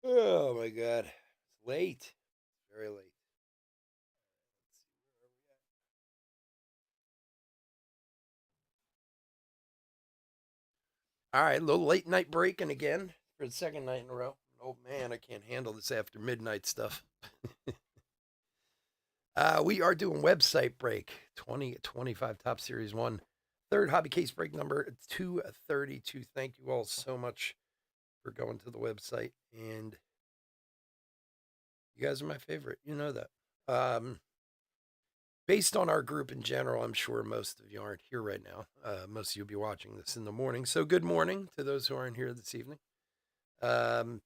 Oh my God. It's late. Very late. All right, a little late night breaking again for the second night in a row. Oh man, I can't handle this after midnight stuff. We are doing website break 2025 Top Series 1. Third hobby case break number 232. Thank you all so much for going to the website. And you guys are my favorite. You know that. Based on our group in general, I'm sure most of you aren't here right now. Most of you will be watching this in the morning. So good morning to those who aren't here this evening. Um,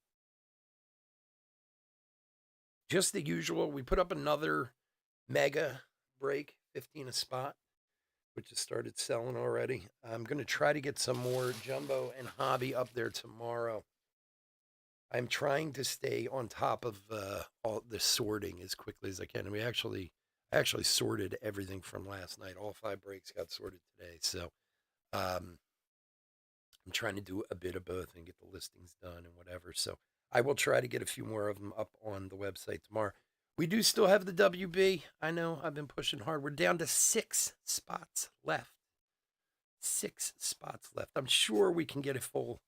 just the usual. We put up another mega break, 15 a spot, which has started selling already. I'm going to try to get some more jumbo and hobby up there tomorrow. I'm trying to stay on top of all the sorting as quickly as I can. And I actually sorted everything from last night. All 5 breaks got sorted today. So um, I'm trying to do a bit of both and get the listings done and whatever. So I will try to get a few more of them up on the website tomorrow. We do still have the WB. I know I've been pushing hard. We're down to 6 spots left. 6 spots left. I'm sure we can get it full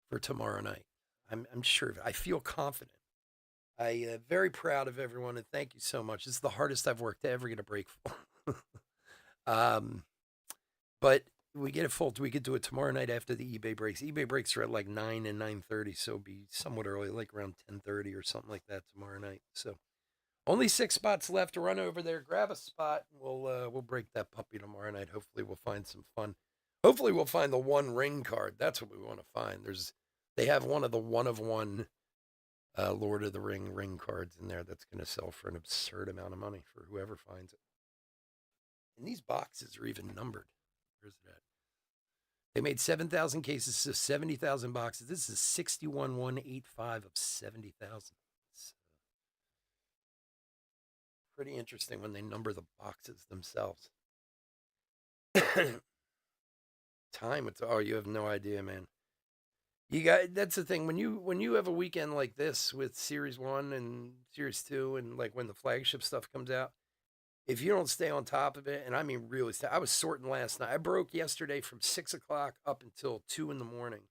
for tomorrow night. I'm sure. I feel confident. I very proud of everyone and thank you so much. This is the hardest I've worked to ever get a break full. um, but we get it full. We could do it tomorrow night after the eBay breaks. eBay breaks are at like 9 and 9:30, so it'll be somewhat early, like around 10:30 or something like that tomorrow night. So only 6 spots left to run over there. Grab a spot. And we'll break that puppy tomorrow night. Hopefully we'll find some fun. Hopefully we'll find the one ring card. That's what we want to find. They have one of the one of one Lord of the ring cards in there that's going to sell for an absurd amount of money for whoever finds it. And these boxes are even numbered. Where's it at? They made 7,000 cases, so 70,000 boxes. This is 61,185 of 70,000. It's pretty interesting when they number the boxes themselves. Time, you have no idea, man. You got that's the thing when you have a weekend like this with Series 1 and Series 2 and like when the flagship stuff comes out, if you don't stay on top of it, and I mean really, I was sorting last night. I broke yesterday from 6 o'clock up until 2 in the morning,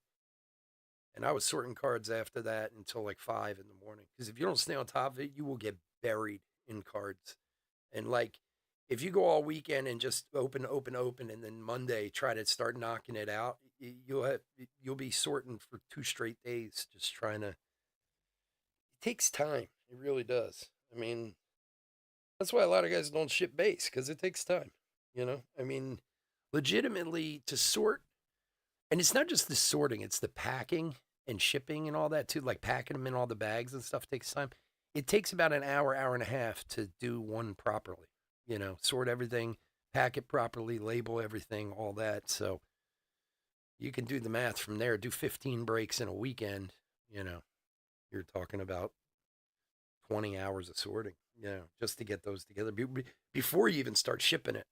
and I was sorting cards after that until like 5 in the morning. Because if you don't stay on top of it, you will get buried in cards. And like, if you go all weekend and just open, and then Monday try to start knocking it out, you'll be sorting for 2 straight days, just trying to. It takes time. It really does. I mean, that's why a lot of guys don't ship base because it takes time. I mean, legitimately to sort, and it's not just the sorting; it's the packing and shipping and all that too. Like packing them in all the bags and stuff takes time. It takes about an hour, hour and a half to do one properly. Sort everything, pack it properly, label everything, all that. So you can do the math from there. Do 15 breaks in a weekend. You know, you're talking about 20 hours of sorting, just to get those together before you even start shipping it.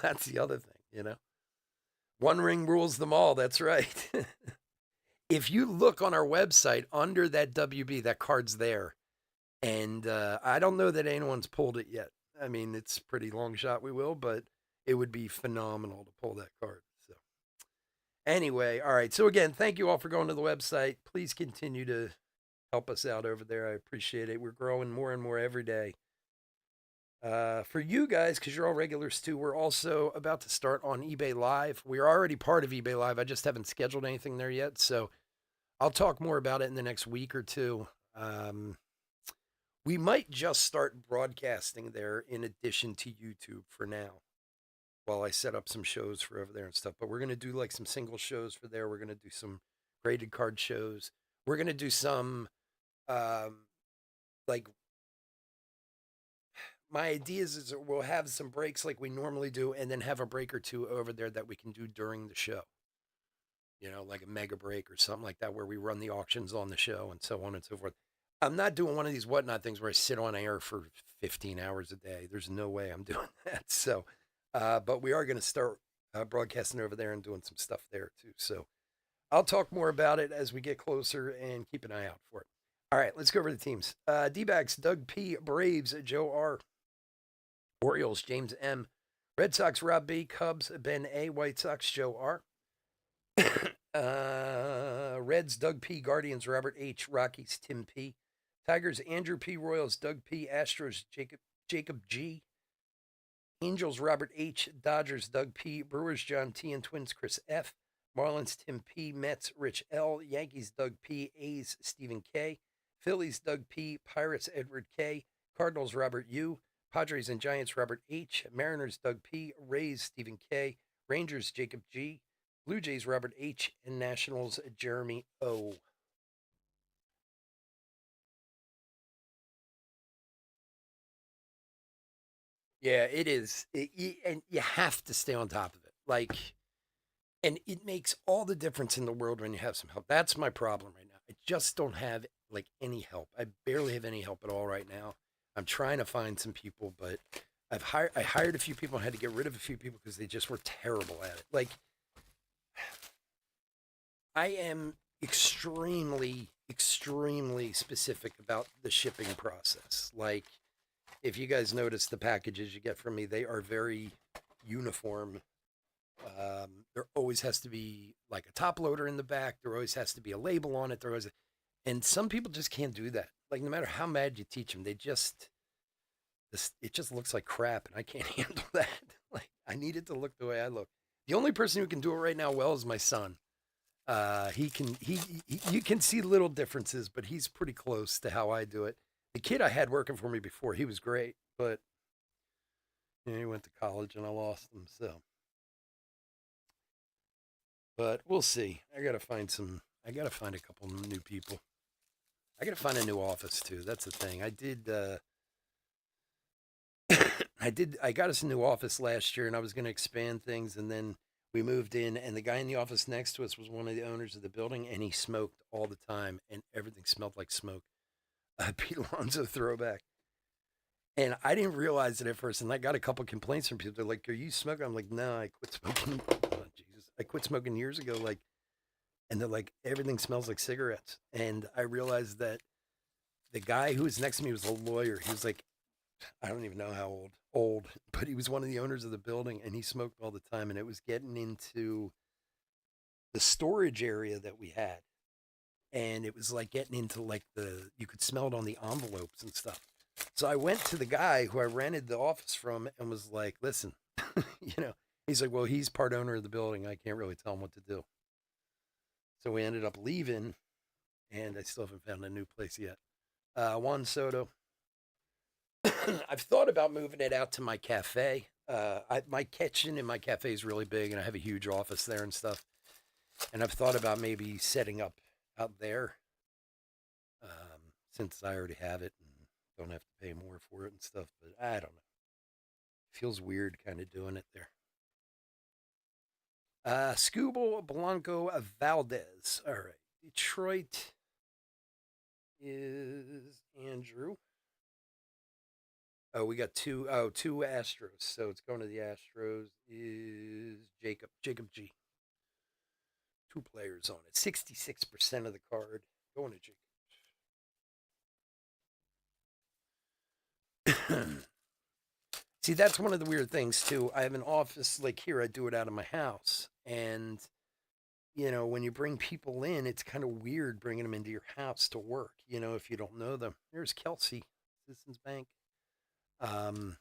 That's the other thing. One ring rules them all. That's right. If you look on our website under that WB, that card's there. And I don't know that anyone's pulled it yet. I mean, it's a pretty long shot we will, but it would be phenomenal to pull that card. So, anyway, all right. So, again, thank you all for going to the website. Please continue to help us out over there. I appreciate it. We're growing more and more every day. For you guys, because you're all regulars too, we're also about to start on eBay Live. We're already part of eBay Live. I just haven't scheduled anything there yet. So, I'll talk more about it in the next week or two. We might just start broadcasting there in addition to YouTube for now while I set up some shows for over there and stuff. But we're going to do like some single shows for there. We're going to do some graded card shows. We're going to do some, like, my idea is that we'll have some breaks like we normally do and then have a break or two over there that we can do during the show. Like a mega break or something like that where we run the auctions on the show and so on and so forth. I'm not doing one of these whatnot things where I sit on air for 15 hours a day. There's no way I'm doing that. So, but we are going to start broadcasting over there and doing some stuff there too. So I'll talk more about it as we get closer and keep an eye out for it. All right, let's go over the teams. D-backs, Doug P. Braves, Joe R. Orioles, James M. Red Sox, Rob B. Cubs, Ben A. White Sox, Joe R. Reds, Doug P. Guardians, Robert H. Rockies, Tim P. Tigers, Andrew P. Royals, Doug P. Astros, Jacob G. Angels, Robert H. Dodgers, Doug P. Brewers, John T. And Twins, Chris F. Marlins, Tim P. Mets, Rich L. Yankees, Doug P. A's, Stephen K. Phillies, Doug P. Pirates, Edward K. Cardinals, Robert U. Padres and Giants, Robert H. Mariners, Doug P. Rays, Stephen K. Rangers, Jacob G. Blue Jays, Robert H. And Nationals, Jeremy O. Yeah, it is. And you have to stay on top of it. Like, and it makes all the difference in the world when you have some help. That's my problem right now. I just don't have like any help. I barely have any help at all right now. I'm trying to find some people, but I hired a few people and had to get rid of a few people because they just were terrible at it. Like I am extremely specific about the shipping process. Like if you guys notice the packages you get from me, they are very uniform. There always has to be like a top loader in the back. There always has to be a label on it. And some people just can't do that. Like no matter how mad you teach them, it just looks like crap, and I can't handle that. Like I need it to look the way I look. The only person who can do it right now well is my son. He you can see little differences, but he's pretty close to how I do it. The kid I had working for me before, he was great, but he went to college and I lost him. So, but we'll see. I gotta find a couple new people. I gotta find a new office too. That's the thing. I did. I got us a new office last year, and I was going to expand things, and then we moved in, and the guy in the office next to us was one of the owners of the building, and he smoked all the time, and everything smelled like smoke. Pete Alonso throwback. And I didn't realize it at first, and I got a couple complaints from people. They're like, "Are you smoking?" I'm like, "No, I quit smoking." Oh, Jesus, I quit smoking years ago. Like, and they're like, "Everything smells like cigarettes." And I realized that the guy who was next to me was a lawyer. He was like, I don't even know how old, but he was one of the owners of the building, and he smoked all the time, and it was getting into the storage area that we had, and it was like getting into like you could smell it on the envelopes and stuff. So I went to the guy who I rented the office from and was like, "Listen, he's like, well, he's part owner of the building. I can't really tell him what to do." So we ended up leaving, and I still haven't found a new place yet. Juan Soto, I've thought about moving it out to my cafe. My kitchen in my cafe is really big, and I have a huge office there and stuff. And I've thought about maybe setting up out there, since I already have it and don't have to pay more for it and stuff. But I don't know. It feels weird kind of doing it there. Scooble Blanco Valdez. All right. Detroit is Andrew. Oh, we got two Astros. So it's going to the Astros is Jacob G. Two players on it. 66% of the card going to Jacob. See, that's one of the weird things too. I have an office like here. I do it out of my house, and when you bring people in, it's kind of weird bringing them into your house to work. If you don't know them. There's Kelsey, Citizens Bank. Um,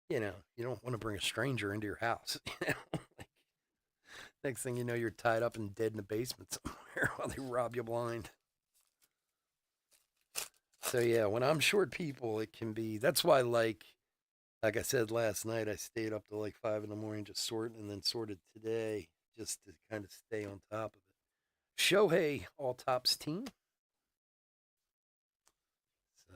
you don't want to bring a stranger into your house. Like, next thing you know, you're tied up and dead in the basement somewhere while they rob you blind. So yeah, when I'm short people, it can be. That's why, like I said last night, I stayed up till like 5 in the morning just sorting, and then sorted today just to kind of stay on top of it. Shohei all tops team. So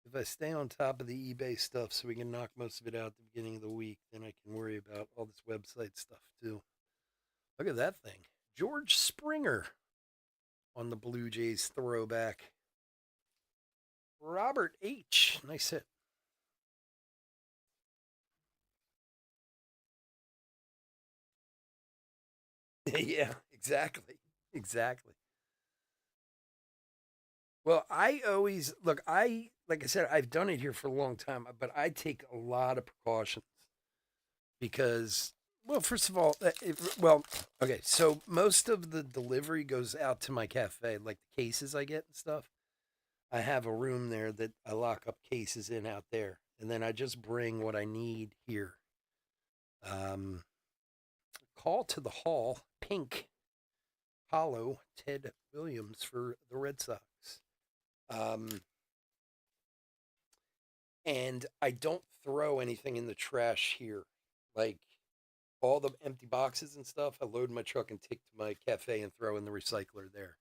if I stay on top of the eBay stuff, so we can knock most of it out at the beginning of the week, then I can worry about all this website stuff too. Look at that thing, George Springer on the Blue Jays throwback. Robert H. Nice hit. Yeah, exactly. Exactly. Well, I always look, like I said, I've done it here for a long time, but I take a lot of precautions because, well, first of all, well, okay, so most of the delivery goes out to my cafe, like the cases I get and stuff. I have a room there that I lock up cases in out there, and then I just bring what I need here. Um, Call to the hall, pink, hollow, Ted Williams for the Red Sox. Um, and I don't throw anything in the trash here. Like all the empty boxes and stuff, I load in my truck and take to my cafe and throw in the recycler there.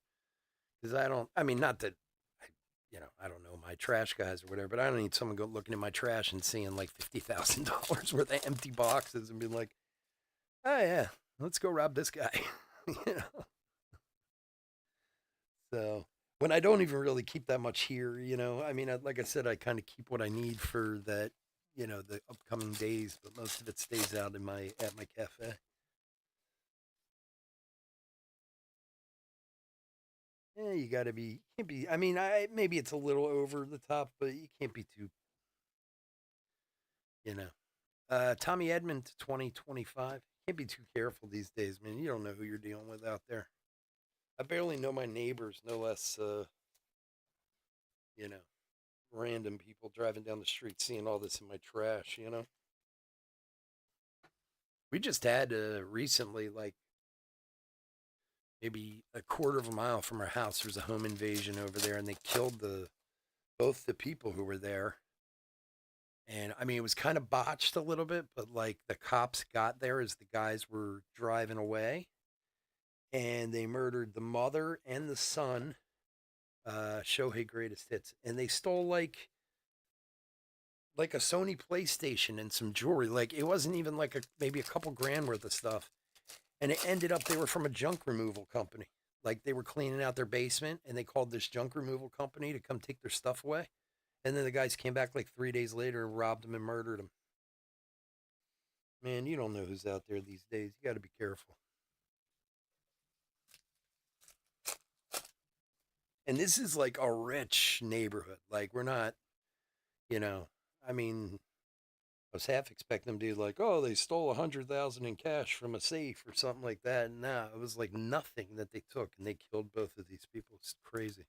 Because I don't, I mean, not that, I don't know my trash guys or whatever, but I don't need someone go looking in my trash and seeing like $50,000 worth of empty boxes and being like, oh yeah, let's go rob this guy. you know? So when I don't even really keep that much here, I mean, like I said, I kind of keep what I need for that, the upcoming days, but most of it stays out in my at my cafe. Yeah, you got to be can't be. I mean, I maybe it's a little over the top, but you can't be too, you know. Tommy Edmond, 2025. Can't be too careful these days, man. You don't know who you're dealing with out there. I barely know my neighbors, no less, you know, random people driving down the street seeing all this in my trash. We just had recently, like maybe a quarter of a mile from our house, there was a home invasion over there, and they killed the both the people who were there. And I mean, it was kind of botched a little bit, but like the cops got there as the guys were driving away, and they murdered the mother and the son, Shohei Greatest Hits, and they stole like a Sony PlayStation and some jewelry. Like it wasn't even like maybe a couple grand worth of stuff. And it ended up they were from a junk removal company. Like they were cleaning out their basement and they called this junk removal company to come take their stuff away. And then the guys came back like 3 days later and robbed them and murdered them. Man, you don't know who's out there these days. You got to be careful. And this is like a rich neighborhood. Like we're not, you know, I mean, I was half expecting them to be like, oh, they stole 100,000 in cash from a safe or something like that. No, it was like nothing that they took, and they killed both of these people. It's crazy.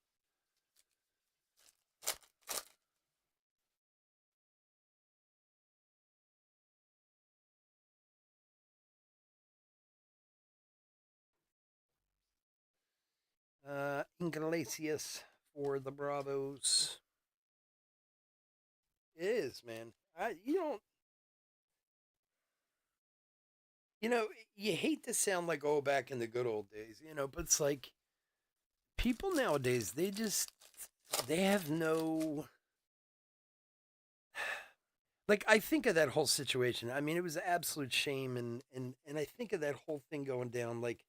Iglesias for the Bravos. It is, man. You don't, you know, you hate to sound like, oh, back in the good old days, but it's like people nowadays, they have no, like, I think of that whole situation. I mean, it was an absolute shame. And I think of that whole thing going down. Like,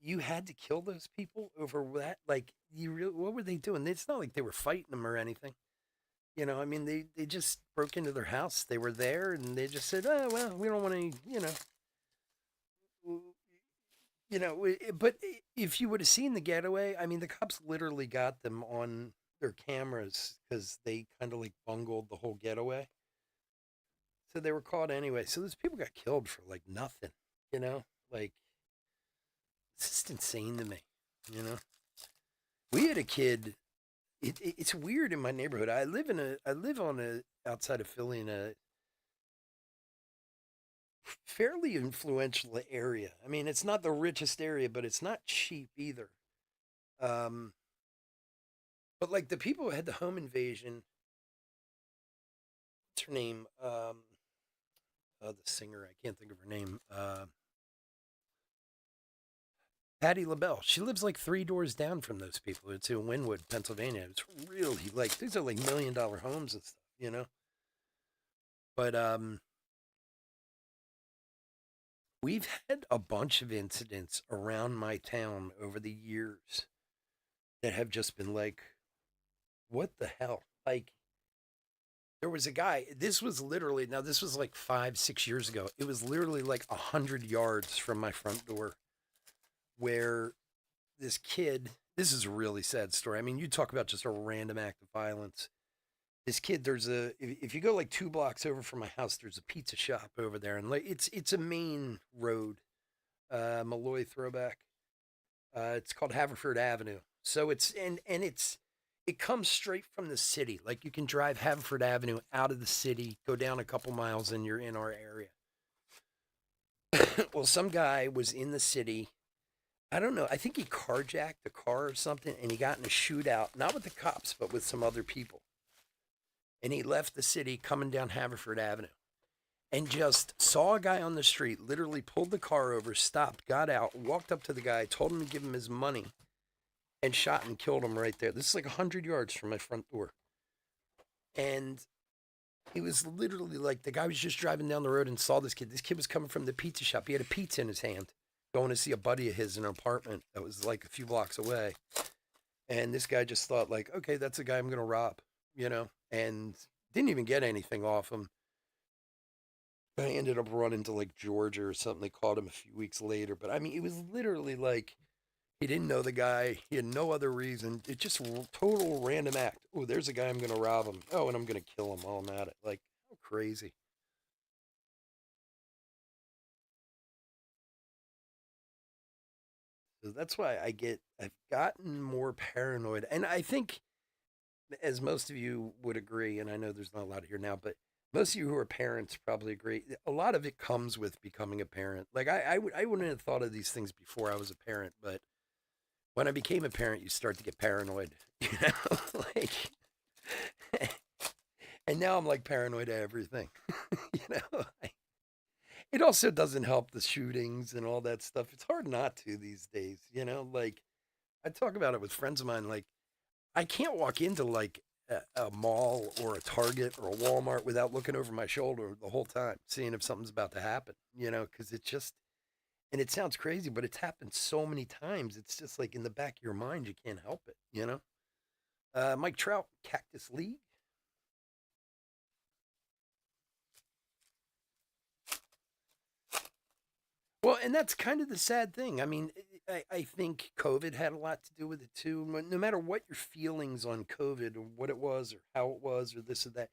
you had to kill those people over that. Like, what were they doing? It's not like they were fighting them or anything. I mean, they just broke into their house. They were there, and they just said, "Oh well, we don't want to." But if you would have seen the getaway, I mean, the cops literally got them on their cameras because they kind of like bungled the whole getaway. So they were caught anyway. So those people got killed for like nothing. Like it's just insane to me. You know, we had a kid. It's weird in my neighborhood. I live on a outside of Philly in a fairly influential area. I mean, it's not the richest area, but it's not cheap either. Um, but like the people who had the home invasion, what's her name? The singer, I can't think of her name. Patty LaBelle. She lives like 3 doors down from those people. It's in Wynwood, Pennsylvania. It's really like these are like $1 million homes and stuff. But we've had a bunch of incidents around my town over the years that have just been like, what the hell? Like, there was a guy, this was like 5, 6 years ago. It was literally like 100 yards from my front door. where this kid, this is a really sad story. I mean, you talk about just a random act of violence. This kid, if you go like 2 blocks over from my house, there's a pizza shop over there, and like it's a main road, Malloy throwback. It's called Haverford Avenue. So it comes straight from the city. Like you can drive Haverford Avenue out of the city, go down a couple miles, and you're in our area. Well, some guy was in the city. I don't know. I think he carjacked a car or something, and he got in a shootout, not with the cops, but with some other people. And he left the city coming down Haverford Avenue and just saw a guy on the street, literally pulled the car over, stopped, got out, walked up to the guy, told him to give him his money, and shot and killed him right there. This is like 100 yards from my front door. And he was literally like, the guy was just driving down the road and saw this kid. This kid was coming from the pizza shop. He had a pizza in his hand, going to see a buddy of his in an apartment that was like a few blocks away. And this guy just thought, like, okay, that's the guy I'm going to rob, and didn't even get anything off him. I ended up running to like Georgia or something. They caught him a few weeks later. But I mean, it was literally like he didn't know the guy. He had no other reason. It just total random act. Oh, there's a guy. I'm going to rob him. Oh, and I'm going to kill him while I'm at it. Like, how crazy. So that's why I've gotten more paranoid. And I think, as most of you would agree, and I know there's not a lot here now, but most of you who are parents probably agree. A lot of it comes with becoming a parent. Like I wouldn't have thought of these things before I was a parent, but when I became a parent, you start to get paranoid, like, and now I'm like paranoid of everything, you know. It also doesn't help the shootings and all that stuff. It's hard not to these days, Like I talk about it with friends of mine. Like I can't walk into like a mall or a Target or a Walmart without looking over my shoulder the whole time, seeing if something's about to happen, because it just, and it sounds crazy, but it's happened so many times. It's just like in the back of your mind, you can't help it. Mike Trout, Cactus League. Well, and that's kind of the sad thing. I mean, I think COVID had a lot to do with it too. No matter what your feelings on COVID or what it was or how it was or this or that,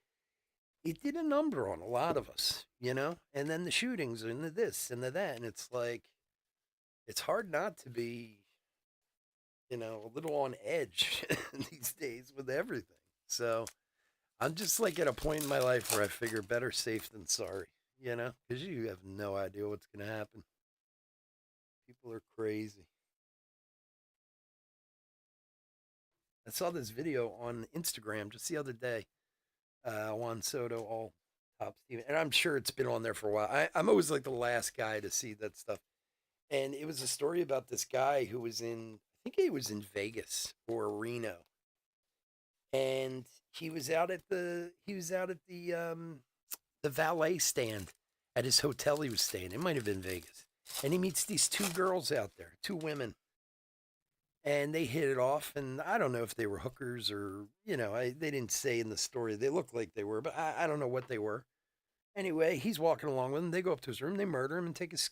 it did a number on a lot of us. And then the shootings and the this and the that. And it's like, it's hard not to be, a little on edge these days with everything. So I'm just like at a point in my life where I figure better safe than sorry, because you have no idea what's going to happen. People are crazy. I saw this video on Instagram just the other day. Juan Soto, all top Steven, and I'm sure it's been on there for a while. I'm always like the last guy to see that stuff. And it was a story about this guy who was I think he was in Vegas or Reno, and he was out at the valet stand at his hotel he was staying. It might have been Vegas, and he meets these two girls out there, two women, and they hit it off. And I don't know if they were hookers or they didn't say in the story. They looked like they were, but I don't know what they were. Anyway, he's walking along with them. They go up to his room, they murder him, and take his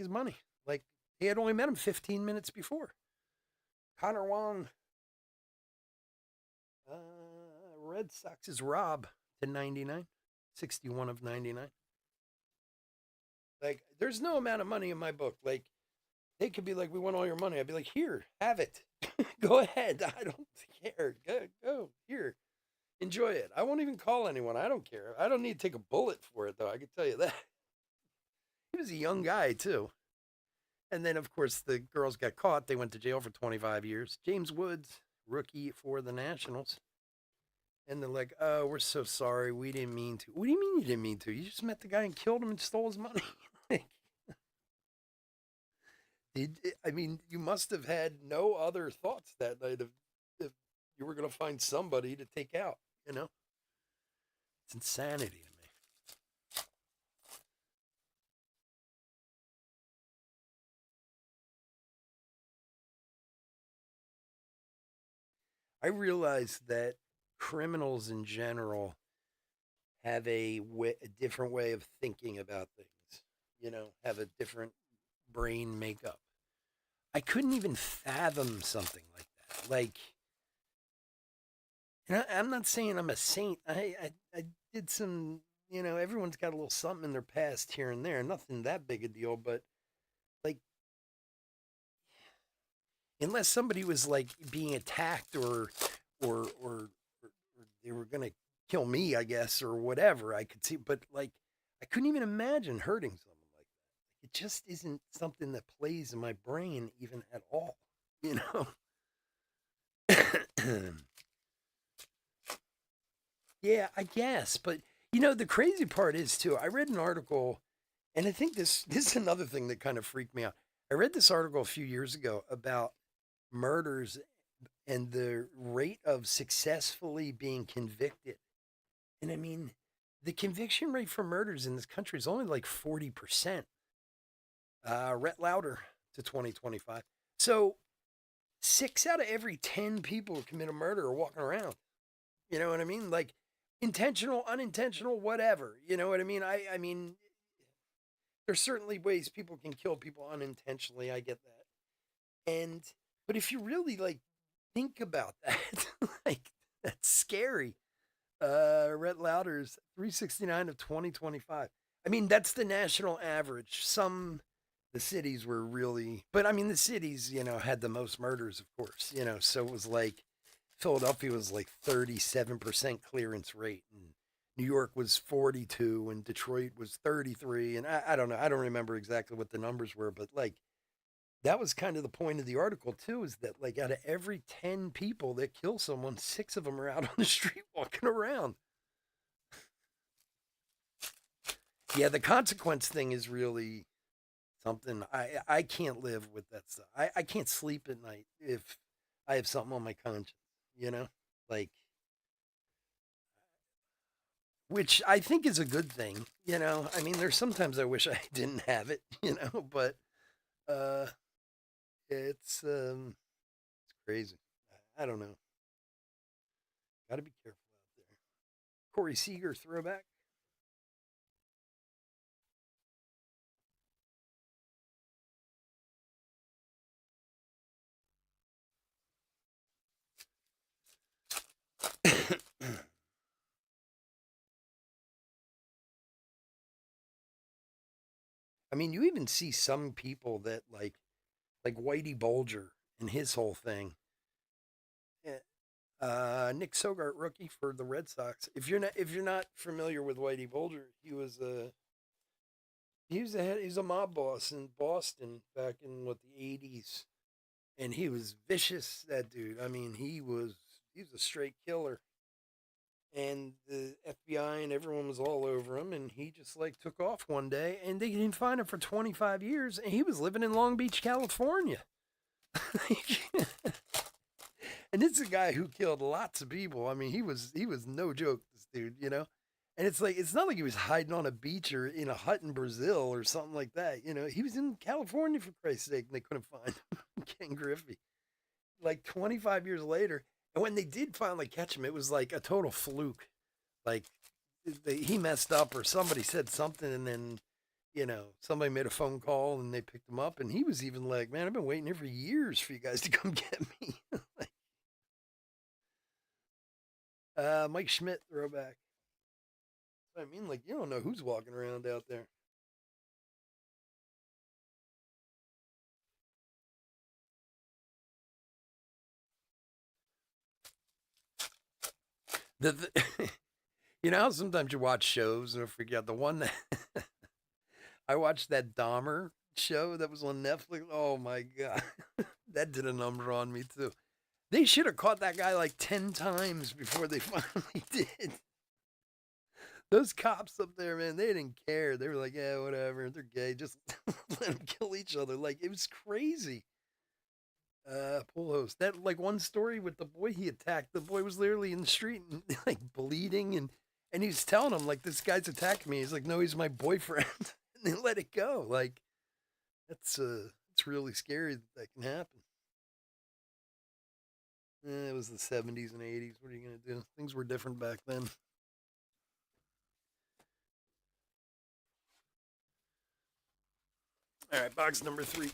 money. Like he had only met him 15 minutes before. Connor Wong, Red Sox is Rob to 99, 61 of 99. Like there's no amount of money in my book. Like they could be like, we want all your money. I'd be like, here, have it. Go ahead. I don't care. Go here. Enjoy it. I won't even call anyone. I don't care. I don't need to take a bullet for it, though. I can tell you that. He was a young guy, too. And then, of course, the girls got caught. They went to jail for 25 years. James Woods, rookie for the Nationals. And they're like, oh, we're so sorry. We didn't mean to. What do you mean you didn't mean to? You just met the guy and killed him and stole his money. I mean, you must have had no other thoughts that night if you were going to find somebody to take out. It's insanity to me. I realize that criminals in general have a different way of thinking about things, have a different brain makeup. I couldn't even fathom something like that. Like, and I'm not saying I'm a saint. I did some, everyone's got a little something in their past here and there. Nothing that big a deal, but like, unless somebody was like being attacked or they were gonna kill me, I guess, or whatever, I could see. But like, I couldn't even imagine hurting someone like that. It just isn't something that plays in my brain even at all. You know. Yeah, I guess, but the crazy part is too. I read an article, and I think this is another thing that kind of freaked me out. I read this article a few years ago about murders and the rate of successfully being convicted. And I mean, the conviction rate for murders in this country is only like 40%. Rhett Lauder to 2025. So 6 out of every 10 people who commit a murder are walking around. You know what I mean? Like intentional, unintentional, whatever. You know what I mean? I mean, there's certainly ways people can kill people unintentionally. I get that. And but if you really like think about that, like that's scary. Rhett Lauder's 369 of 2025. I mean, that's the national average. The cities were really, but I mean, the cities, had the most murders, of course, so it was like Philadelphia was like 37% clearance rate, and New York was 42, and Detroit was 33. And I don't know. I don't remember exactly what the numbers were, but like that was kind of the point of the article, too, is that like out of every 10 people that kill someone, 6 of them are out on the street walking around. Yeah, the consequence thing is really something I can't live with that stuff. I can't sleep at night if I have something on my conscience, you know? Like which I think is a good thing. I mean, there's sometimes I wish I didn't have it, but uh it's crazy. I don't know. Got to be careful out there. Corey Seager throwback. I mean, you even see some people that like Whitey Bulger and his whole thing. Eh, Nick Sogart, rookie for the Red Sox. If you're not familiar with Whitey Bulger, he was a mob boss in Boston back in the 80s, and he was vicious. That dude. I mean, he was a straight killer, and the FBI and everyone was all over him, and he just like took off one day, and they didn't find him for 25 years, and he was living in Long Beach, California. And it's a guy who killed lots of people. I mean, he was no joke, this dude. And it's like it's not like he was hiding on a beach or in a hut in Brazil or something like that. He was in California for Christ's sake, and they couldn't find him. Ken Griffey. Like 25 years later, and when they did finally catch him, it was like a total fluke. Like he messed up, or somebody said something, and then somebody made a phone call and they picked him up, and he was even like, "Man, I've been waiting here for years for you guys to come get me." Mike Schmidt throwback. I mean, like you don't know who's walking around out there. The how sometimes you watch shows and I forget the one that I watched, that Dahmer show that was on Netflix. Oh my god, that did a number on me too. They should have caught that guy like 10 times before they finally did. Those cops up there, man, they didn't care. They were like, yeah, whatever. They're gay. Just let them kill each other. Like, it was crazy. Pool host. That, like, one story with the boy he attacked. The boy was literally in the street and, like, bleeding. And he's telling him, like, this guy's attacking me. He's like, no, he's my boyfriend. And they let it go. Like, it's really scary that can happen. It was the 70s and 80s. What are you going to do? Things were different back then. All right, box number 3.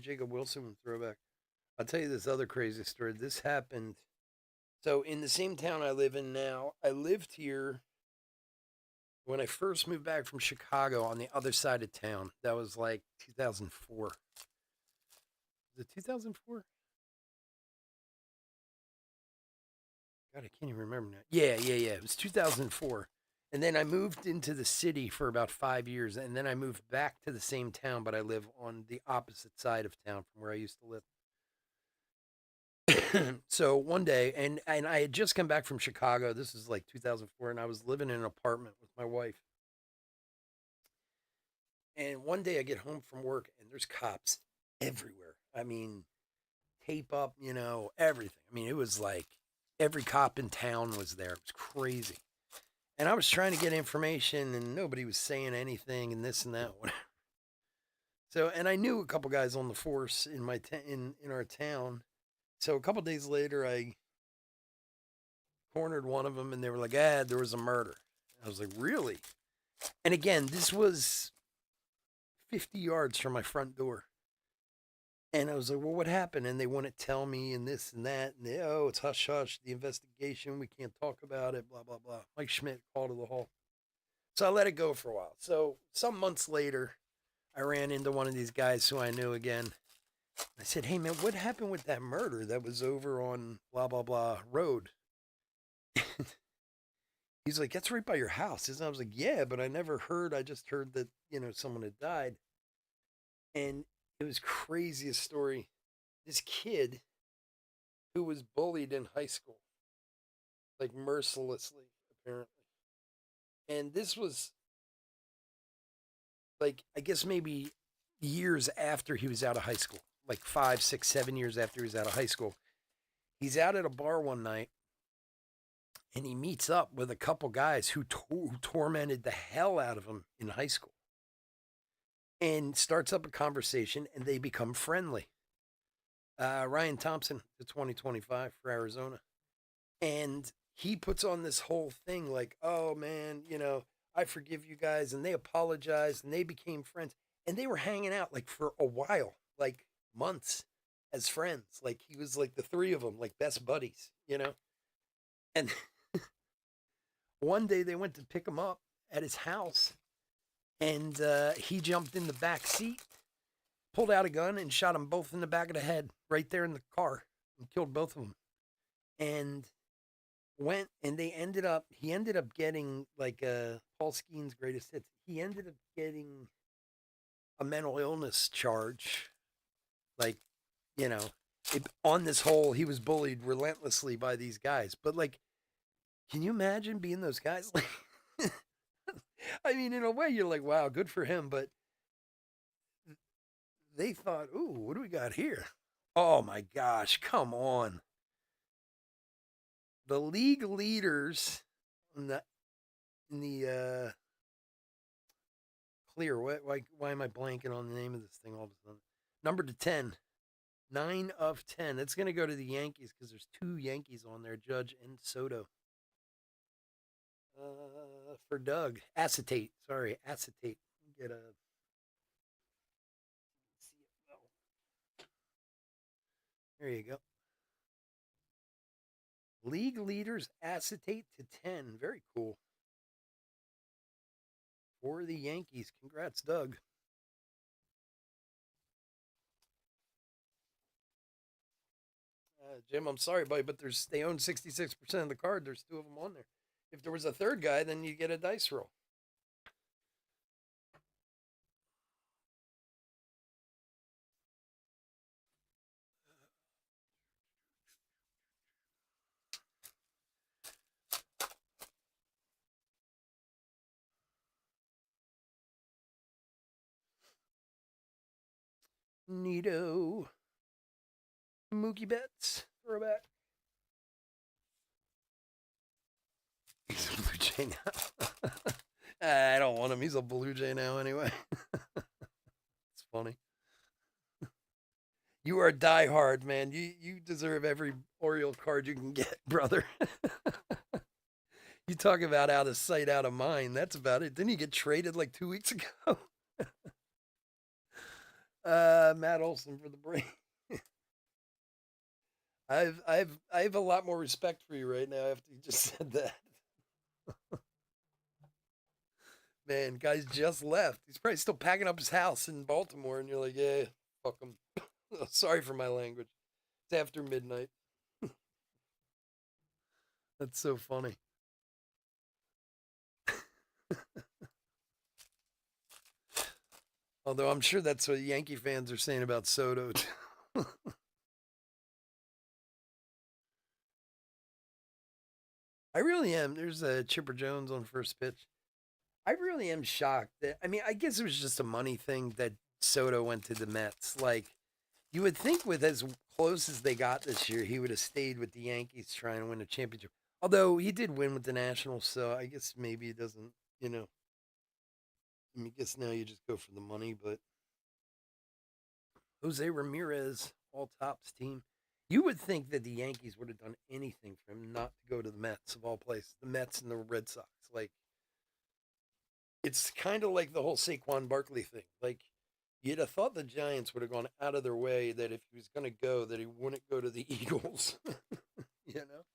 Jacob Wilson throwback. I'll tell you this other crazy story. This happened. So, in the same town I live in now, I lived here when I first moved back from Chicago on the other side of town. That was like 2004. Was it 2004? God, I can't even remember now. Yeah. It was 2004. And then I moved into the city for about 5 years. And then I moved back to the same town, but I live on the opposite side of town from where I used to live. So one day, and I had just come back from Chicago. This is like 2004, and I was living in an apartment with my wife. And one day I get home from work, and there's cops everywhere. I mean, tape up, everything. I mean, it was like every cop in town was there. It was crazy. And I was trying to get information, and nobody was saying anything, and this and that. So, and I knew a couple guys on the force in my in our town. So a couple days later, I cornered one of them, and they were like, there was a murder. I was like, really? And again, this was 50 yards from my front door. And I was like, well, what happened? And they wouldn't tell me, and this and that. And it's hush hush, the investigation. We can't talk about it, blah, blah, blah. Mike Schmidt called to the hall. So I let it go for a while. So some months later, I ran into one of these guys who I knew again. I said, hey, man, what happened with that murder that was over on blah, blah, blah road? He's like, that's right by your house. And I was like, yeah, but I never heard. I just heard that, someone had died. And it was craziest story. This kid who was bullied in high school, like mercilessly, apparently. And this was like, I guess maybe years after he was out of high school, like 5, 6, 7 years after he was out of high school. He's out at a bar one night, and he meets up with a couple guys who tormented the hell out of him in high school, and starts up a conversation, and they become friendly. Ryan Thompson, the 2025 for Arizona. And he puts on this whole thing like, oh man, I forgive you guys. And they apologized, and they became friends. And they were hanging out like for a while, like months as friends. Like he was like the three of them, like best buddies, And one day they went to pick him up at his house, and he jumped in the back seat, pulled out a gun, and shot them both in the back of the head right there in the car, and killed both of them. And he ended up getting like Paul Skeen's greatest hits. He ended up getting a mental illness charge, like, on this whole, he was bullied relentlessly by these guys. But like, can you imagine being those guys? Like, I mean, in a way, you're like, wow, good for him. But they thought, ooh, what do we got here? Oh my gosh, come on. The league leaders in the clear. Why am I blanking on the name of this thing all of a sudden? Number to 10. 9 of 10. It's going to go to the Yankees because there's 2 Yankees on there, Judge and Soto. For Doug, acetate. Sorry, acetate. Get a. There you go. League leaders acetate to 10. Very cool. For the Yankees. Congrats, Doug. Jim, I'm sorry, buddy, but they own 66% of the card. There's 2 of them on there. If there was a third guy, then you get a dice roll. Neato. Mookie Betts. Throwback. He's a Blue Jay now. I don't want him. He's a Blue Jay now anyway. It's funny. You are diehard, man. You deserve every Oriole card you can get, brother. You talk about out of sight, out of mind. That's about it. Didn't he get traded like 2 weeks ago? Matt Olson for the Braves. I have a lot more respect for you right now after you just said that. Man, guy's just left. He's probably still packing up his house in Baltimore, and you're like, yeah, fuck him. Sorry for my language. It's after midnight. That's so funny. Although I'm sure that's what Yankee fans are saying about Soto. I really am. There's a Chipper Jones on first pitch. I really am shocked that. I mean, I guess it was just a money thing that Soto went to the Mets. Like you would think, with as close as they got this year, he would have stayed with the Yankees trying to win a championship. Although he did win with the Nationals, so I guess maybe it doesn't. I guess now you just go for the money. But Jose Ramirez, all tops team. You would think that the Yankees would have done anything for him not to go to the Mets of all places, the Mets and the Red Sox. Like it's kind of like the whole Saquon Barkley thing. Like you'd have thought the Giants would have gone out of their way that if he was going to go, that he wouldn't go to the Eagles. you know,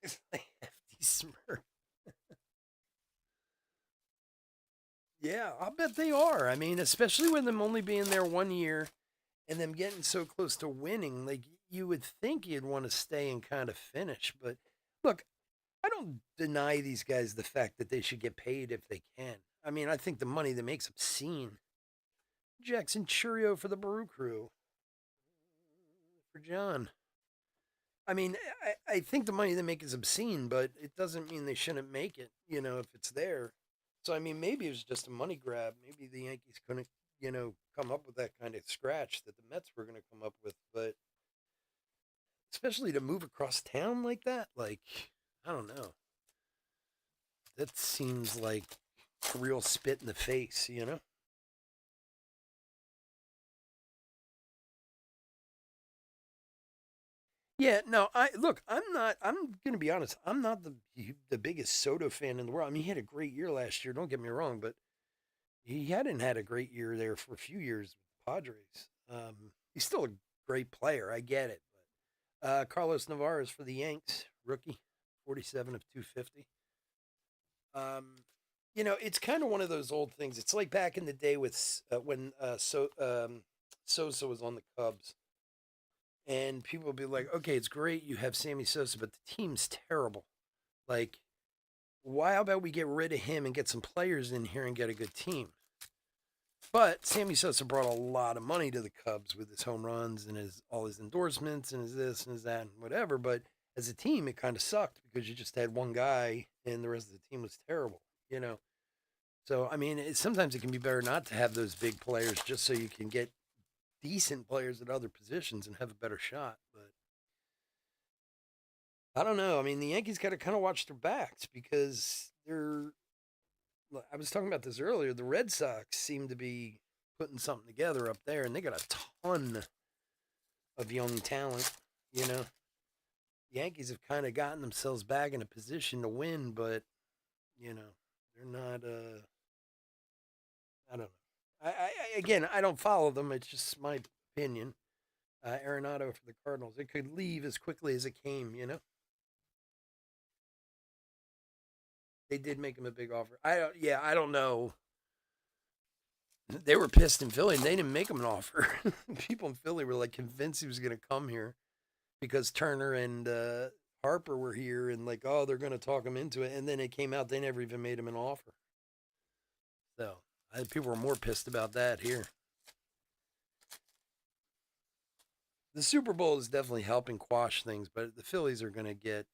it's like hefty smirk. Yeah, I bet they are. I mean, especially with them only being there 1 year and them getting so close to winning, like you would think you'd want to stay and kind of finish. But look, I don't deny these guys the fact that they should get paid if they can. I mean, I think the money that makes obscene. Jackson Churio for the Baru Crew for John. I mean, I think the money they make is obscene, but it doesn't mean they shouldn't make it, if it's there. So, I mean, maybe it was just a money grab. Maybe the Yankees couldn't, come up with that kind of scratch that the Mets were going to come up with. But especially to move across town like that, like, I don't know. That seems like a real spit in the face. Yeah, no, I look, I'm not I'm going to be honest. I'm not the biggest Soto fan in the world. I mean, he had a great year last year, don't get me wrong, but he hadn't had a great year there for a few years with the Padres. He's still a great player, I get it, but Carlos Navarez for the Yanks, rookie, 47 of 250. It's kind of one of those old things. It's like back in the day with when Sosa was on the Cubs, and people would be like, "Okay, it's great you have Sammy Sosa, but the team's terrible. Like, why? How about we get rid of him and get some players in here and get a good team?" But Sammy Sosa brought a lot of money to the Cubs with his home runs and his all his endorsements and his this and his that and whatever. But as a team, it kind of sucked because you just had one guy and the rest of the team was terrible. You know. So I mean, sometimes it can be better not to have those big players just so you can get decent players at other positions and have a better shot. But I don't know. I mean, the Yankees got to kind of watch their backs because they're. I was talking about this earlier. The Red Sox seem to be putting something together up there, and they got a ton of young talent. You know, Yankees have kind of gotten themselves back in a position to win, but they're not. I don't know. Again, I don't follow them. It's just my opinion. Arenado for the Cardinals. It could leave as quickly as it came. They did make him a big offer. I don't. Yeah, I don't know. They were pissed in Philly, and they didn't make him an offer. People in Philly were like convinced he was going to come here because Turner and Harper were here, and like, oh, they're going to talk him into it. And then it came out they never even made him an offer. So people were more pissed about that here. The Super Bowl is definitely helping quash things, but the Phillies are going to get.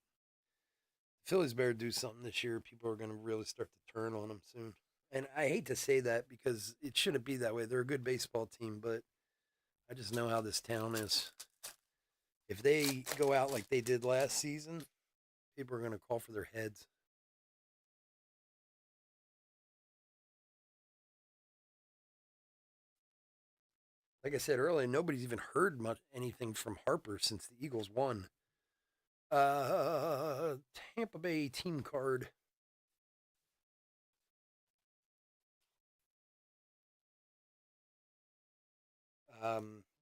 The Phillies better do something this year. People are going to really start to turn on them soon. And I hate to say that because it shouldn't be that way. They're a good baseball team, but I just know how this town is. If they go out like they did last season, people are going to call for their heads. Like I said earlier, nobody's even heard much anything from Harper since the Eagles won. Uh, Tampa Bay team card.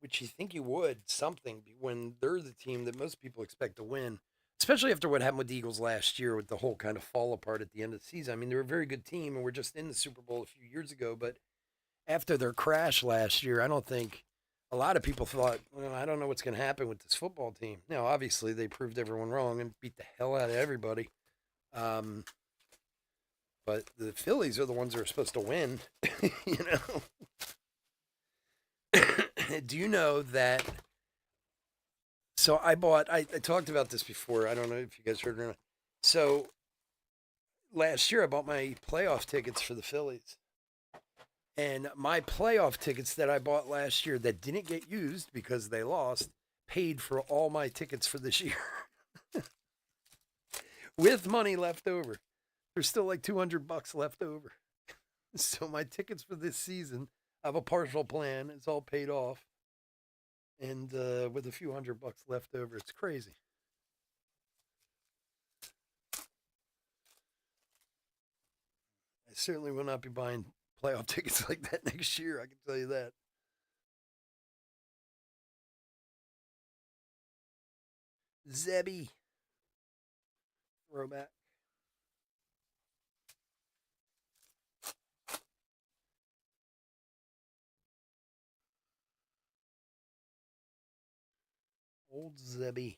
Which you think you would something when they're the team that most people expect to win, especially after what happened with the Eagles last year with the whole kind of fall apart at the end of the season. I mean, they're a very good team and we're just in the Super Bowl a few years ago, but after their crash last year, I don't think a lot of people thought, well, I don't know what's going to happen with this football team. Now, obviously, they proved everyone wrong and beat the hell out of everybody. Um, but the Phillies are the ones that are supposed to win, you know. Do you know that? So I talked about this before. I don't know if you guys heard it or not. So last year I bought my playoff tickets for the Phillies. And my playoff tickets that I bought last year that didn't get used because they lost paid for all my tickets for this year with money left over. There's still like $200 left over. So my tickets for this season, I have a partial plan. It's all paid off. And with a few $100 left over, it's crazy. I certainly will not be buying playoff tickets like that next year. I can tell you that. Zebby throwback. Old Zebby.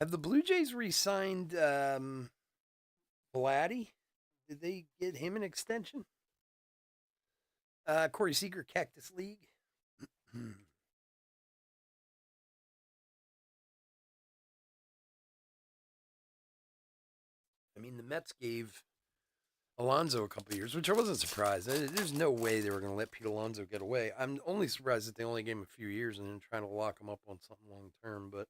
Have the Blue Jays re-signed Vladdy? Did they get him an extension? Corey Seager, Cactus League. I mean, the Mets gave Alonso a couple of years, which I wasn't surprised. There's no way they were going to let Pete Alonso get away. I'm only surprised that they only gave him a few years and then trying to lock him up on something long term, but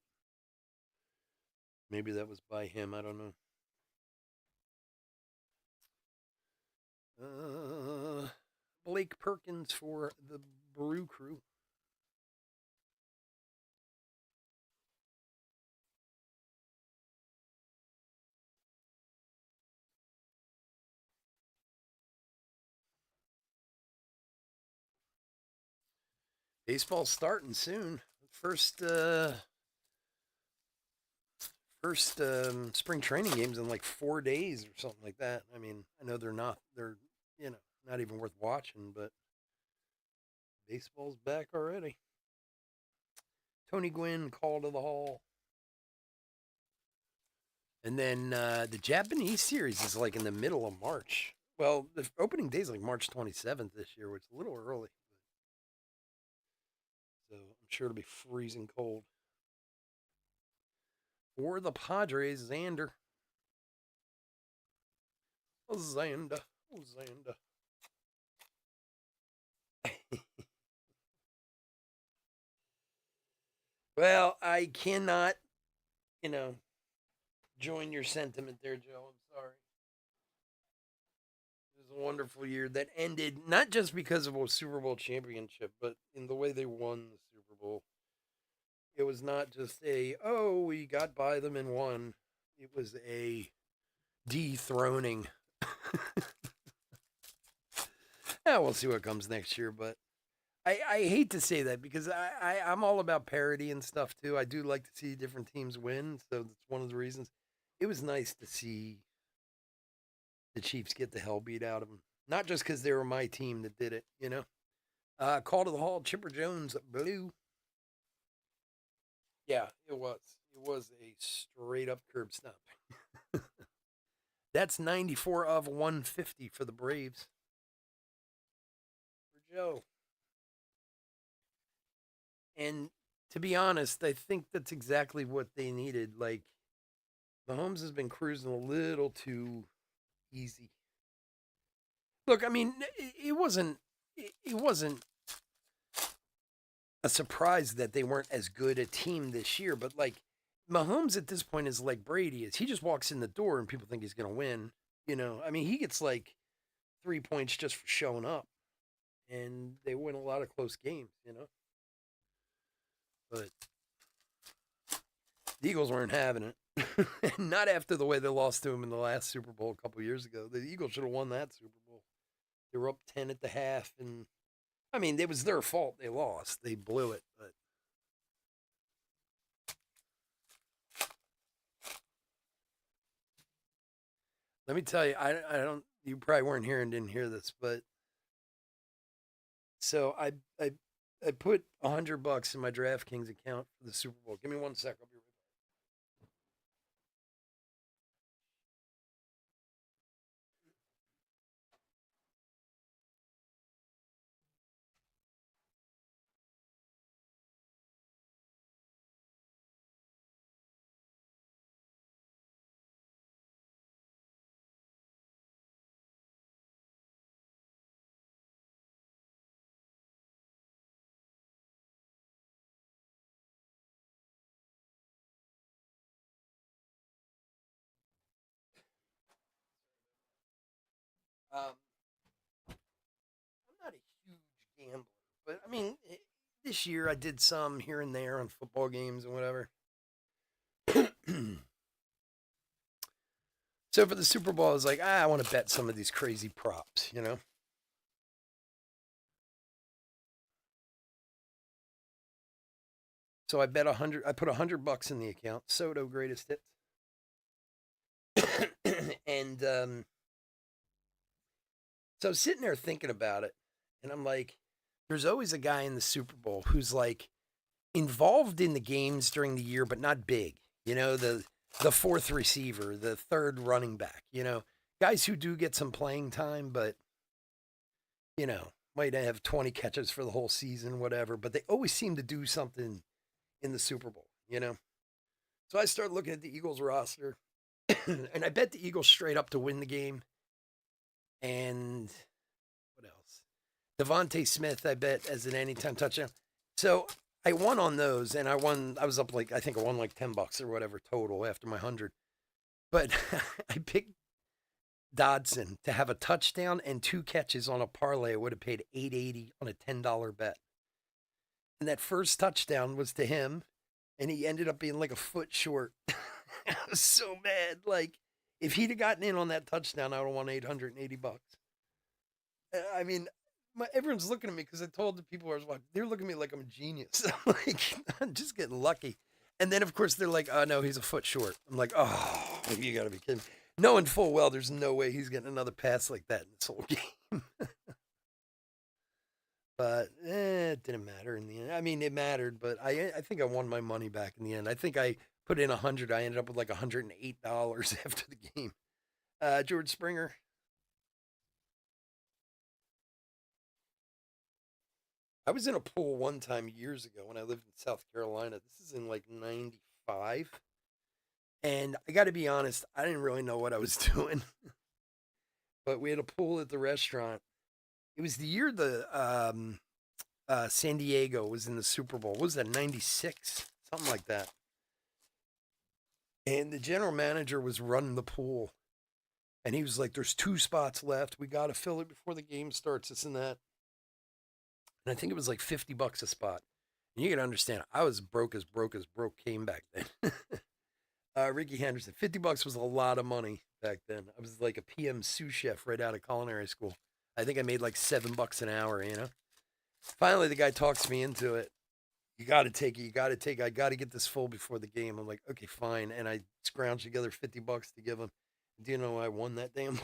maybe that was by him. I don't know. Blake Perkins for the Brew Crew. Baseball's starting soon. First spring training games in like 4 days or something like that. I mean, I know they're not even worth watching, but baseball's back already. Tony Gwynn call to the hall. And then the Japanese series is like in the middle of March. Well, the opening day is like March 27th this year, which is a little early. So I'm sure it'll be freezing cold. For the Padres, Xander. Xander. Xander. Well, I cannot, you know, join your sentiment there, Joe. I'm sorry. It was a wonderful year that ended not just because of a Super Bowl championship, but in the way they won the Super Bowl. It was not just we got by them and won. It was a dethroning. Yeah, we'll see what comes next year, but I hate to say that because I'm all about parity and stuff too. I do like to see different teams win, so that's one of the reasons. It was nice to see the Chiefs get the hell beat out of them. Not just because they were my team that did it, you know. Call to the hall, Chipper Jones, blue. Yeah, it was. It was a straight up curb stomp. That's 94 of 150 for the Braves. For Joe. And to be honest, I think that's exactly what they needed. Like, Mahomes has been cruising a little too easy. Look, I mean, it wasn't a surprise that they weren't as good a team this year, but like Mahomes at this point is like Brady is. He just walks in the door and people think he's going to win. I mean, he gets like 3 points just for showing up, and they win a lot of close games. But the Eagles weren't having it. Not after the way they lost to him in the last Super Bowl a couple years ago. The Eagles should have won that Super Bowl. They were up 10 at the half, and I mean, it was their fault they lost. They blew it, but let me tell you, I don't. You probably weren't here and didn't hear this, but so I put $100 in my DraftKings account for the Super Bowl. Give me 1 sec. I'll be right back. I'm not a huge gambler, but I mean, this year I did some here and there on football games and whatever. So for the Super Bowl, I was like, I want to bet some of these crazy props. So I bet 100. I put $100 in the account. Soto greatest hits, and so I was sitting there thinking about it, and I'm like, there's always a guy in the Super Bowl who's like involved in the games during the year, but not big. The fourth receiver, the third running back. Guys who do get some playing time, but might have 20 catches for the whole season, whatever. But they always seem to do something in the Super Bowl. So I started looking at the Eagles roster, and I bet the Eagles straight up to win the game. And what else? Devontae Smith, I bet as an anytime touchdown. So I won on those, and I won. I was up I think I won like $10 or whatever total after my 100. But I picked Dodson to have a touchdown and 2 catches on a parlay. I would have paid $8.80 on a $10 bet. And that first touchdown was to him, and he ended up being like a foot short. I was so mad. Like, if he'd have gotten in on that touchdown, I would have won $880. I mean, everyone's looking at me because I told the people I was watching, they're looking at me like I'm a genius. I'm like, I'm just getting lucky. And then, of course, they're like, oh, no, he's a foot short. I'm like, oh, you got to be kidding. Knowing full well there's no way he's getting another pass like that in this whole game. But it didn't matter in the end. I mean, it mattered, but I think I won my money back in the end. I think I put in 100. I ended up with like $108 after the game. George Springer. I was in a pool one time years ago when I lived in South Carolina. This is in like 95. And I got to be honest, I didn't really know what I was doing. But we had a pool at the restaurant. It was the year San Diego was in the Super Bowl. What was that, 96? Something like that. And the general manager was running the pool. And he was like, there's 2 spots left. We got to fill it before the game starts, this and that. And I think it was like $50 a spot. And you can understand, I was broke as broke came back then. Ricky Henderson, $50 was a lot of money back then. I was like a PM sous chef right out of culinary school. I think I made like $7 an hour. Finally, the guy talks me into it. You got to take it. You got to take it. I got to get this full before the game. I'm like, okay, fine. And I scrounged together $50 to give him. Do you know I won that damn?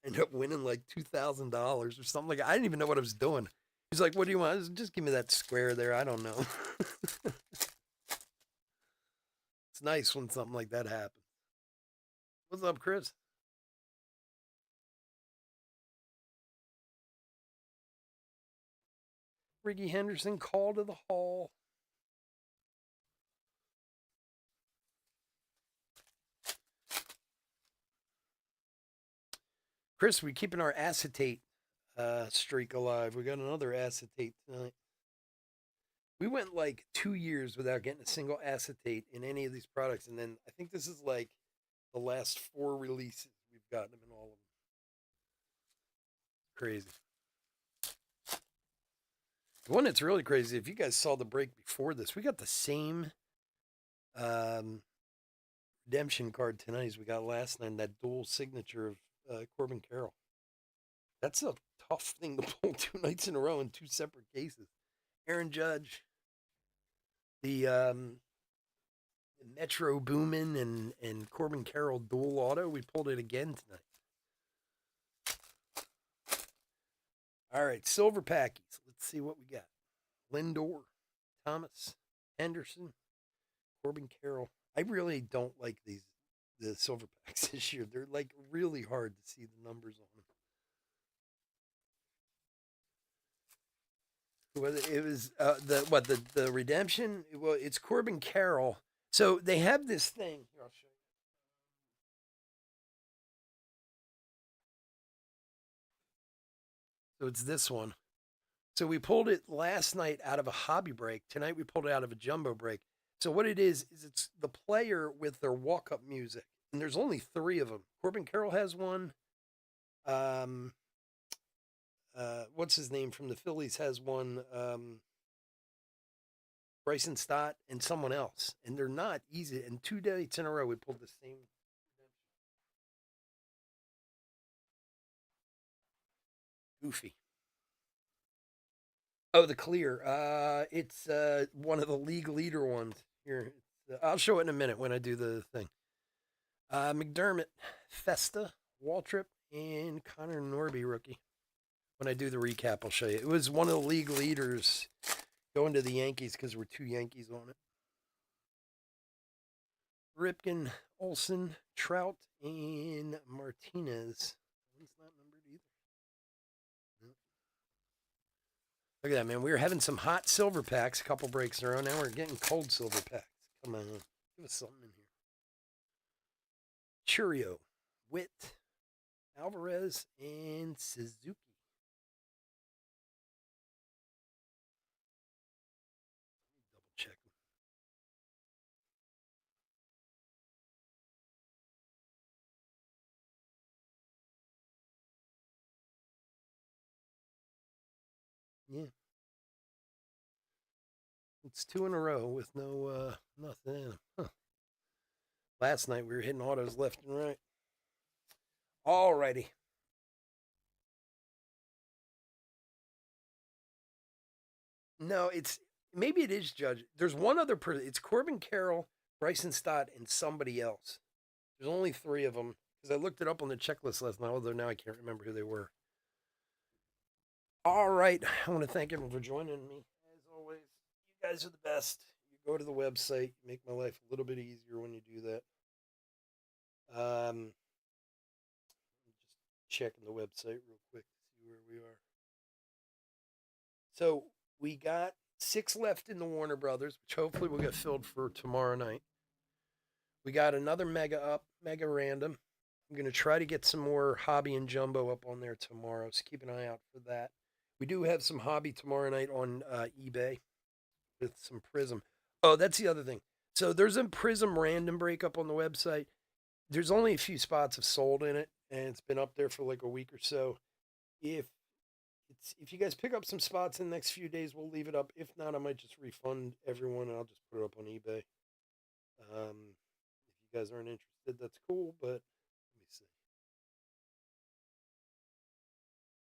Ended up winning like $2,000 or something. Like I didn't even know what I was doing. He's like, "What do you want? Just give me that square there." I don't know. It's nice when something like that happens. What's up, Chris? Ricky Henderson, call to the hall. Chris, we keeping our acetate streak alive. We got another acetate tonight. We went like 2 years without getting a single acetate in any of these products, and then I think this is like the last 4 releases we've gotten them in all of them. Crazy. The one that's really crazy, if you guys saw the break before this, we got the same um, redemption card tonight as we got last night, that dual signature of Corbin Carroll. That's a tough thing to pull 2 nights in a row in 2 separate cases. Aaron Judge, the Metro Boomin and Corbin Carroll dual auto. We pulled it again tonight. All right, silver packies. Let's see what we got. Lindor, Thomas, Henderson, Corbin Carroll. I really don't like the silver packs this year. They're like really hard to see the numbers on them. It was the redemption. Well, it's Corbin Carroll. So they have this thing. Here, I'll show you. So it's this one. So we pulled it last night out of a hobby break. Tonight we pulled it out of a jumbo break. So what it is it's the player with their walk-up music. And there's only 3 of them. Corbin Carroll has one. Um, what's his name from the Phillies has one. Bryson Stott and someone else. And they're not easy. And 2 days in a row we pulled the same. Goofy. Oh, the clear. It's one of the league leader ones. Here, I'll show it in a minute when I do the thing. McDermott, Festa, Waltrip, and Connor Norby rookie. When I do the recap, I'll show you. It was one of the league leaders going to the Yankees because there were 2 Yankees on it. Ripken, Olson, Trout, and Martinez. One's not numbered either. Look at that, man. We were having some hot silver packs a couple breaks in a row. Now we're getting cold silver packs. Come on. Give us something in here. Churio, Witt, Alvarez, and Suzuki. Double check them. Yeah. It's 2 in a row with no nothing in them. Huh. Last night we were hitting autos left and right. Alrighty. No, it's maybe it is Judge. There's one other person. It's Corbin Carroll, Bryson Stott, and somebody else. There's only 3 of them because I looked it up on the checklist last night. Although now I can't remember who they were. All right, I want to thank everyone for joining me. As always, you guys are the best. You go to the website, you make my life a little bit easier when you do that. I'm just checking the website real quick to see where we are. So we got 6 left in the Warner Brothers, which hopefully will get filled for tomorrow night. We got another mega random. I'm going to try to get some more hobby and jumbo up on there tomorrow, so keep an eye out for that. We do have some hobby tomorrow night on eBay with some Prism. Oh, that's the other thing. So there's a Prism random breakup on the website. There's only a few spots have sold in it, and it's been up there for like a week or so. If you guys pick up some spots in the next few days, we'll leave it up. If not, I might just refund everyone and I'll just put it up on eBay. If you guys aren't interested, that's cool. But let me see.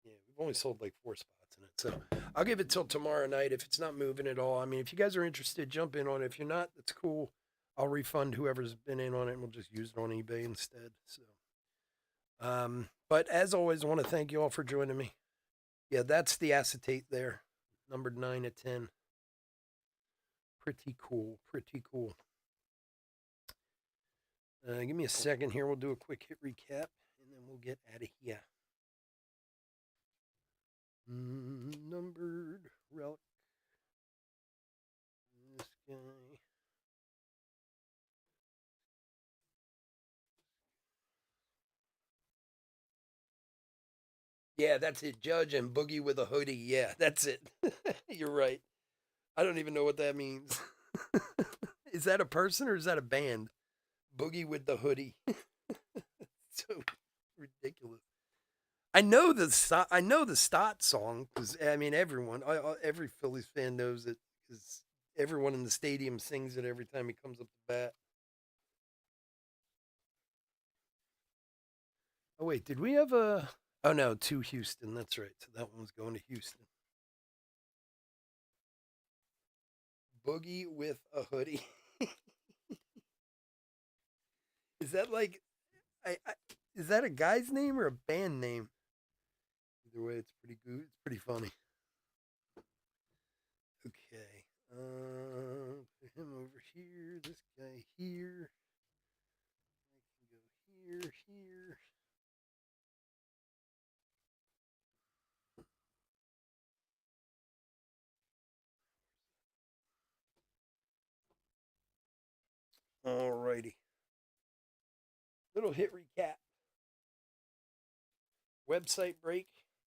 Yeah, we've only sold like 4 spots in it, so I'll give it till tomorrow night if it's not moving at all. I mean, if you guys are interested, jump in on it. If you're not, that's cool. I'll refund whoever's been in on it, and we'll just use it on eBay instead. So, but as always, I want to thank you all for joining me. Yeah, that's the acetate there, numbered 9 of 10. Pretty cool, pretty cool. Give me a second here. We'll do a quick hit recap, and then we'll get out of here. Numbered relic. This guy. Yeah, that's it. Judge and Boogie with a hoodie. Yeah, that's it. You're right. I don't even know what that means. Is that a person or is that a band? Boogie with the hoodie. So ridiculous. I know the Stott song because I mean every Phillies fan knows it because everyone in the stadium sings it every time he comes up to bat. Oh wait, did we have a? Oh no, to Houston. That's right. So that one's going to Houston. Boogie with a hoodie. Is that like? I is that a guy's name or a band name? Either way, it's pretty good. It's pretty funny. Okay. Put him over here. This guy here. I can go here, here. Alrighty. Little hit recap. Website break.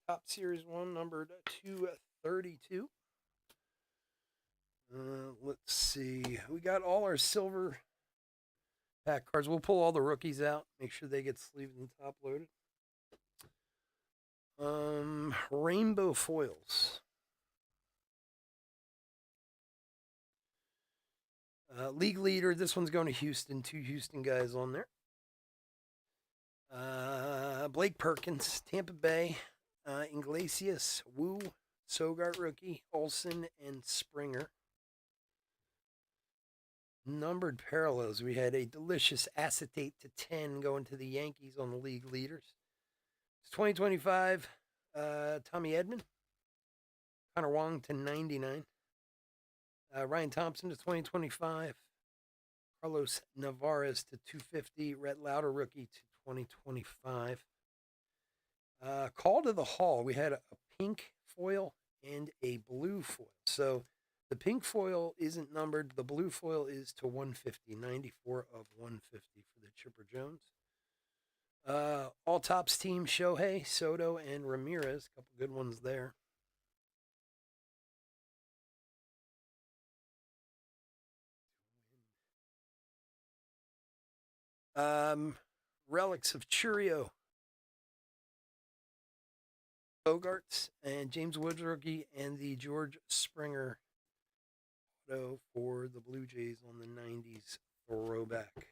Top Series 1, numbered 232. Let's see. We got all our silver pack cards. We'll pull all the rookies out. Make sure they get sleeved and top loaded. Rainbow foils. League leader. This one's going to Houston. 2 Houston guys on there. Blake Perkins, Tampa Bay. Iglesias, Wu, Sogart rookie, Olson, and Springer. Numbered parallels. We had a delicious acetate to 10 going to the Yankees on the league leaders. It's 2025. Tommy Edman. Connor Wong to 99. Ryan Thompson to 2025. Carlos Navarez to 250. Rhett Lauder rookie to 2025. Call to the Hall. We had a pink foil and a blue foil. So the pink foil isn't numbered. The blue foil is to 150. 94 of 150 for the Chipper Jones. All tops team: Shohei, Soto, and Ramirez. A couple good ones there. Relics of Churio, Bogarts, and James Woods rookie, and the George Springer auto for the Blue Jays on the 90s throwback.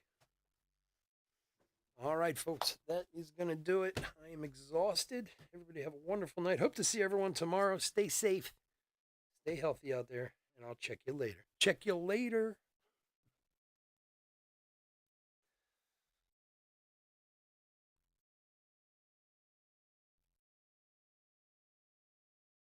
All right, folks, that is going to do it. I am exhausted. Everybody have a wonderful night. Hope to see everyone tomorrow. Stay safe. Stay healthy out there, and I'll check you later. Check you later.